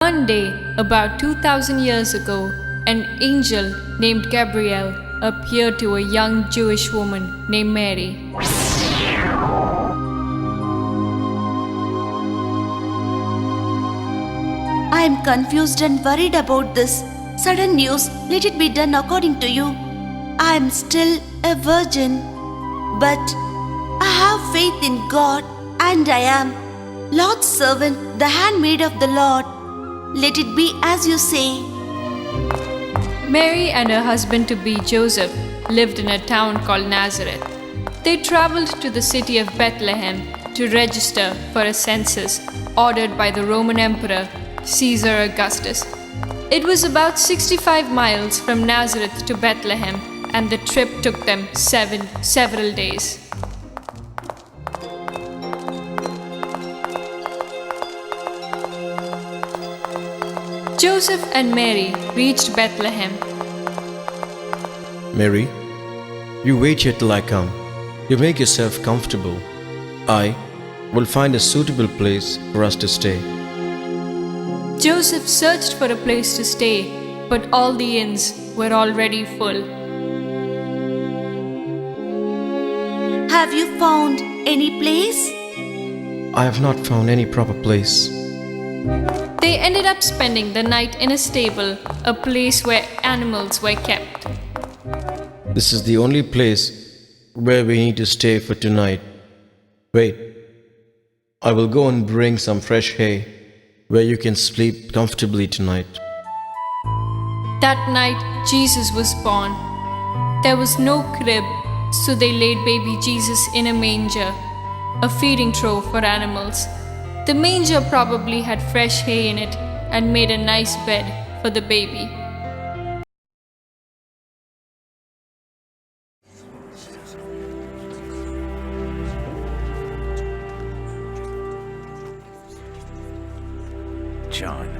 One day, about 2000 years ago, an angel named Gabriel appeared to a young Jewish woman named Mary. I am confused and worried about this sudden news. Let it be done according to you. I am still a virgin, but I have faith in God, and I am Lord's servant, the handmaid of the Lord. Let it be as you say. Mary and her husband-to-be Joseph lived in a town called Nazareth. They traveled to the city of Bethlehem to register for a census ordered by the Roman Emperor Caesar Augustus. It was about 65 miles from Nazareth to Bethlehem, and the trip took them several days. Joseph and Mary reached Bethlehem. Mary, you wait here till I come. You make yourself comfortable. I will find a suitable place for us to stay. Joseph searched for a place to stay, but all the inns were already full. Have you found any place? I have not found any proper place. They ended up spending the night in a stable, a place where animals were kept. This is the only place where we need to stay for tonight. Wait, I will go and bring some fresh hay where you can sleep comfortably tonight. That night, Jesus was born. There was no crib, so they laid baby Jesus in a manger, a feeding trough for animals. The manger probably had fresh hay in it and made a nice bed for the baby. John.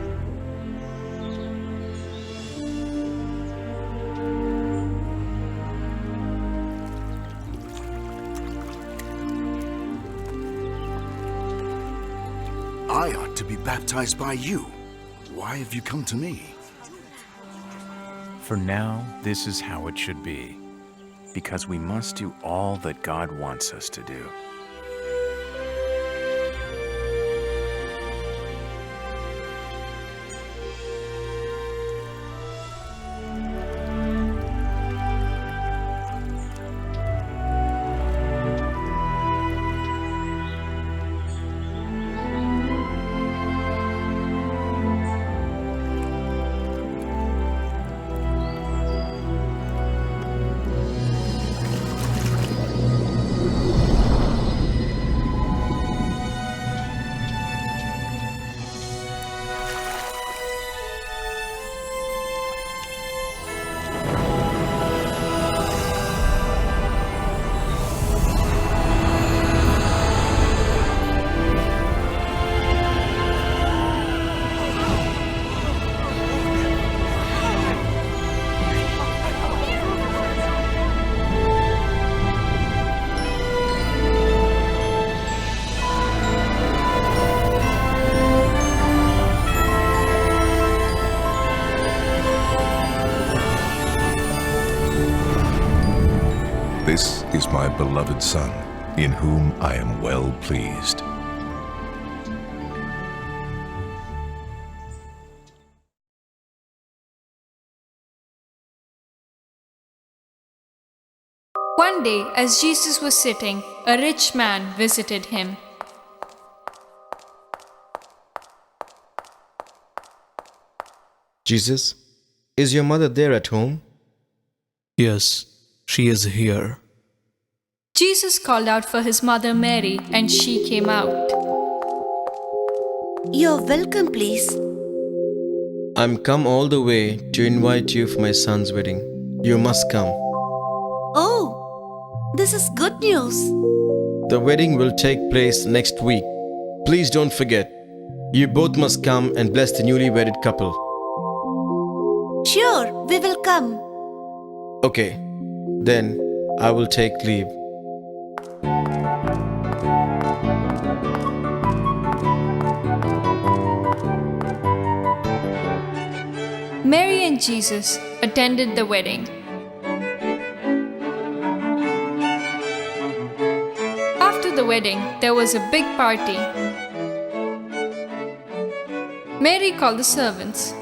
I ought to be baptized by you. Why have you come to me? For now, this is how it should be, because we must do all that God wants us to do. This is my beloved Son, in whom I am well pleased. One day, as Jesus was sitting, a rich man visited him. Jesus, is your mother there at home? Yes, she is here. Jesus called out for his mother Mary, and she came out. You're welcome, please. I'm come all the way to invite you for my son's wedding. You must come. Oh, this is good news. The wedding will take place next week. Please don't forget. You both must come and bless the newly wedded couple. Sure, we will come. Okay, then I will take leave. Mary and Jesus attended the wedding. After the wedding, there was a big party. Mary called the servants.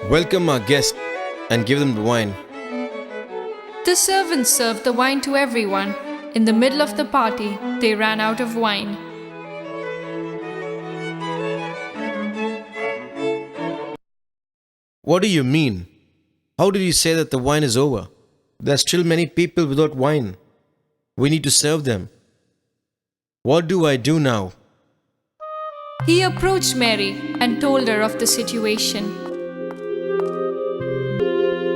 Welcome our guests and give them the wine. The servants served the wine to everyone. In the middle of the party, they ran out of wine. What do you mean? How did you say that the wine is over? There are still many people without wine. We need to serve them. What do I do now? He approached Mary and told her of the situation.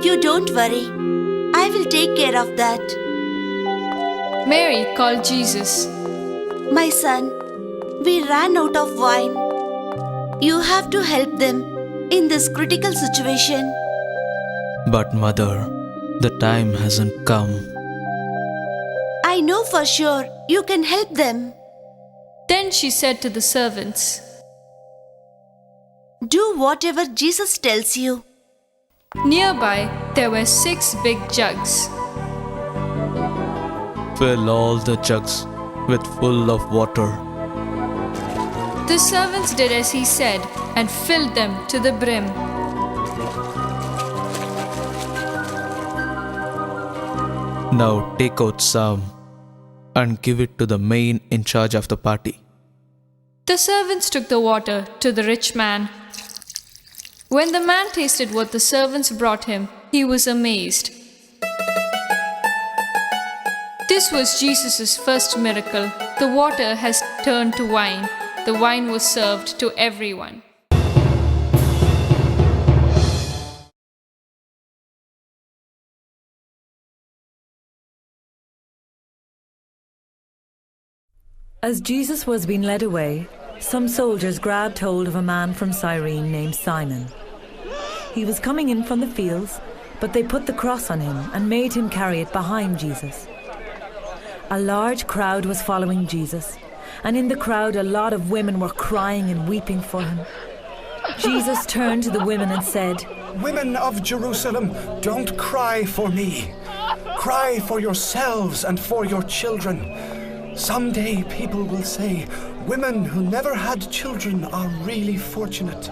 You don't worry. I will take care of that. Mary called Jesus. My son, we ran out of wine. You have to help them in this critical situation. But mother, the time hasn't come. I know for sure you can help them. Then she said to the servants, Do whatever Jesus tells you. Nearby, there were 6 big jugs. Fill all the jugs with full of water. The servants did as he said and filled them to the brim. Now take out some and give it to the man in charge of the party. The servants took the water to the rich man. When the man tasted what the servants brought him, he was amazed. This was Jesus' first miracle. The water has turned to wine. The wine was served to everyone. As Jesus was being led away, some soldiers grabbed hold of a man from Cyrene named Simon. He was coming in from the fields, but they put the cross on him and made him carry it behind Jesus. A large crowd was following Jesus, and in the crowd a lot of women were crying and weeping for him. Jesus turned to the women and said, Women of Jerusalem, don't cry for me. Cry for yourselves and for your children. Someday people will say, women who never had children are really fortunate.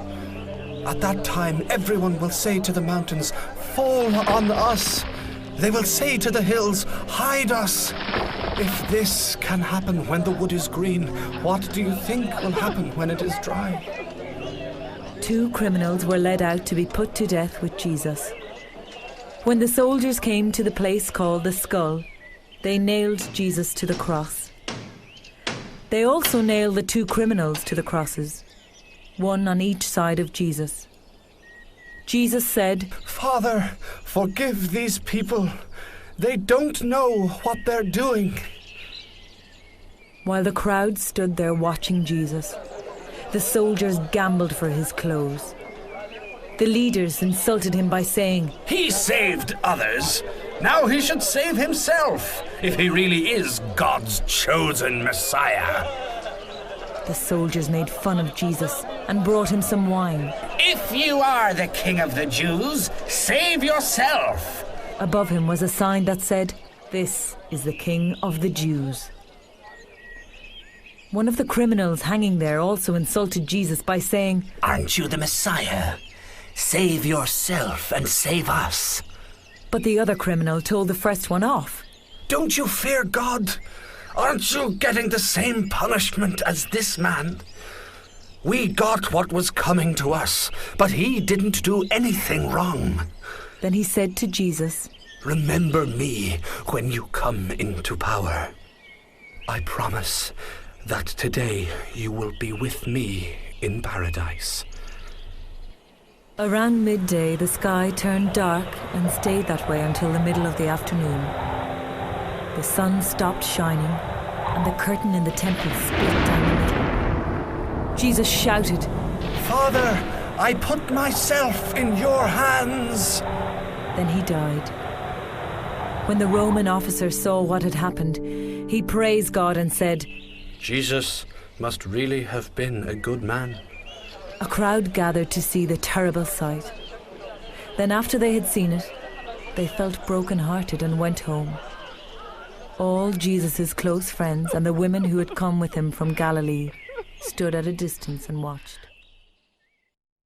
At that time, everyone will say to the mountains, fall on us. They will say to the hills, hide us. If this can happen when the wood is green, what do you think will happen when it is dry? 2 criminals were led out to be put to death with Jesus. When the soldiers came to the place called the Skull, they nailed Jesus to the cross. They also nailed the 2 criminals to the crosses, one on each side of Jesus. Jesus said, Father, forgive these people. They don't know what they're doing. While the crowd stood there watching Jesus, the soldiers gambled for his clothes. The leaders insulted him by saying, He saved others. Now he should save himself, if he really is God's chosen Messiah. The soldiers made fun of Jesus and brought him some wine. If you are the King of the Jews, save yourself. Above him was a sign that said, This is the King of the Jews. One of the criminals hanging there also insulted Jesus by saying, Aren't you the Messiah? Save yourself and save us. But the other criminal told the first one off. Don't you fear God? Aren't you getting the same punishment as this man? We got what was coming to us, but he didn't do anything wrong. Then he said to Jesus, Remember me when you come into power. I promise that today you will be with me in paradise. Around midday, the sky turned dark and stayed that way until the middle of the afternoon. The sun stopped shining, and the curtain in the temple split down the middle. Jesus shouted, Father, I put myself in your hands. Then he died. When the Roman officer saw what had happened, he praised God and said, Jesus must really have been a good man. A crowd gathered to see the terrible sight. Then after they had seen it, they felt broken-hearted and went home. All Jesus' close friends and the women who had come with him from Galilee stood at a distance and watched.